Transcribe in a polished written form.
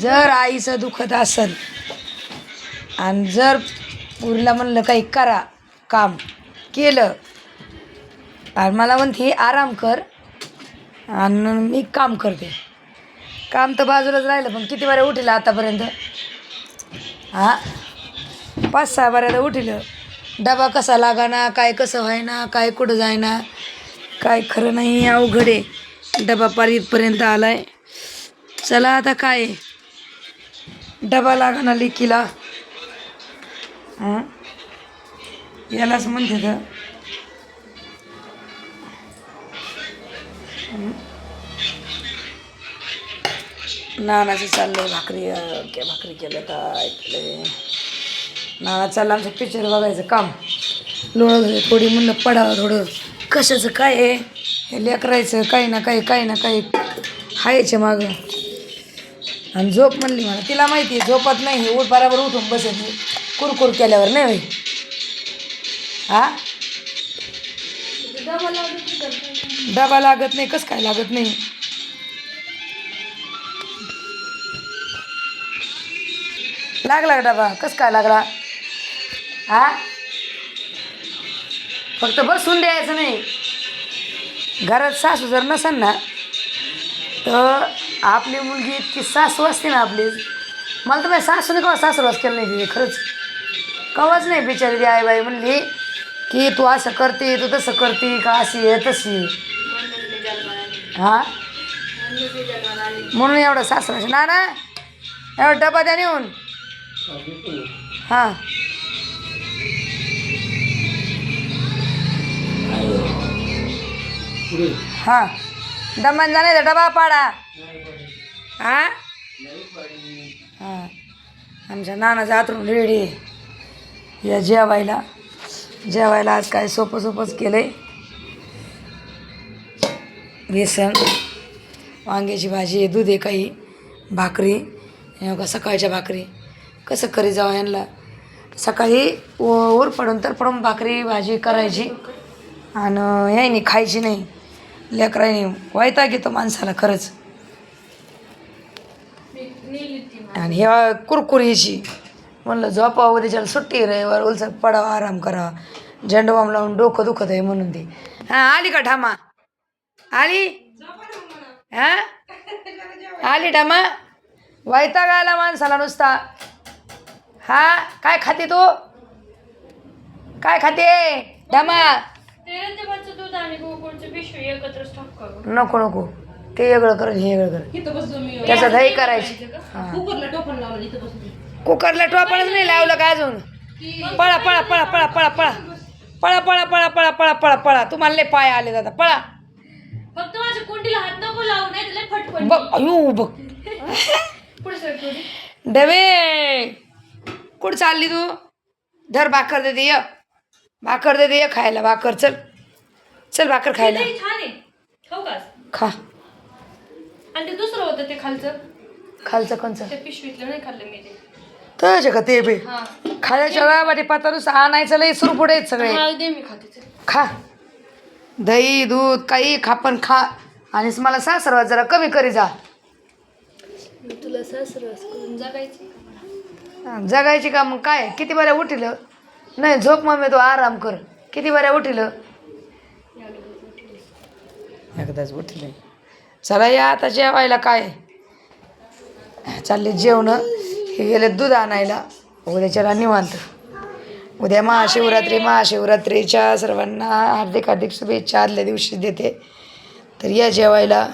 जर आईचं दुखत असेल आणि जर पुरीला म्हणलं काही करा काम केलं आणि मला म्हणते आराम कर आणि मी काम करते. काम तर बाजूलाच राहिलं पण किती बऱ्या उठिलं आतापर्यंत. 5-6 बऱ्यादा उठिलं. डबा कसा लागाना, काय कसं व्हायना, काय कुठं जायना, काय खरं नाही. अवघड आहे. डबा पार इथपर्यंत आलाय. चला आता काय डबा लागाना लेकीला. यालाच म्हणते तर नानाचं चाललंय भाकरी केलं काय केलं. नाना चाललं आमचं पिक्चर बघायचं काम. लोळत होते थोडी म्हणलं पडावं थोडं. कशाचं काय आहे हे लेकरायचं काही ना काही हायचे मागं. आणि झोप म्हणली मला तिला माहिती आहे झोपत नाही. बराबर उठून बसत कुरकुर केल्यावर नाही होई. डबा लागत नाही. कसं काय लागत नाही. लागला डबा कसं काय लागला. फक्त बसून द्यायचं नाही. घरात सासू जर नसेल ना तर आपली मुलगी इतकी सासू असते ना आपली. मला तर माझ्या सासूने केव्हा सासूरवास केलं नाही तिथे खरंच. कवाच नाही बिचारी ती आईबाई म्हणली की तू असं करते तू तसं करते का अशी आहे तशी. म्हणून एवढं सासू ना एवढा डबा द्या नेऊन. दमान जाण्याचा डबा पाडा. आमच्या नानाच्या हातरून रेडी या जेवायला आज काय सोपंच केलं आहे. बेसन वांग्याची भाजी दूध आहे काही भाकरी का सकाळच्या भाकरी कसं करी जावं यांना. सकाळी वर पडून तर पडून भाकरी भाजी करायची आणि यायनी खायची नाही. लेकरायनी वैताग येतो माणसाला खरंच. आणि ह्या कुरकुरीची म्हणलं झोपावं उद्याच्याला सुट्टी रविवार उलसा पडावं आराम करावा. झेंडूबाम लावून डोकं दुखत आहे म्हणून ती. आली का ठामा आली. आली ठामा. वैताग आला माणसाला नुसता. काय खाते तू काय खाते ठामा. नको ते वेगळं कर हे वेगळं कर. त्याचं दही करायची. कुकरला टोपणच नाही लावलं का अजून. पळा पळा पळा पळा पळा पळा पळा पळा पळा पळा पळा पळा पळा. तुम्हाला लय पाय आले दादा पळा. फक्त माझ्या कोंडीला हात नको लावू नाही लय फटफट. बघ अयो बघ डबे कुठं चालली तू. धर भाकर देते ये. भाकर देते ये खायला. भाकर चल भाकर खायला. छान आहे खाऊ का खा. आणि ते दुसरं होतं ते खालचं कोणचं ते पिशवीतलं नाही खाल्लं मी ते. तसे का ते बे खायच्या वेळामध्ये पातानुस आणायचं लय सुरू पुढे सगळे. मी खाते खा दही दूध काही खा पण खा. आणि मला सासरवास जरा कमी करी जा. तुला सासरवास करून जगायची का मग काय. किती बऱ्या उठिलं नाही झोप मम्मी तू आराम कर. किती बऱ्या उठिलं एकदाच उठले. चला या आता जेवायला. काय चालले जेवण. हे गेले दूध आणायला. उद्याच्याला निवांत. उद्या महाशिवरात्रीच्या सर्वांना हार्दिक शुभेच्छा आदल्या दिवशी देते. तर या जेवायला.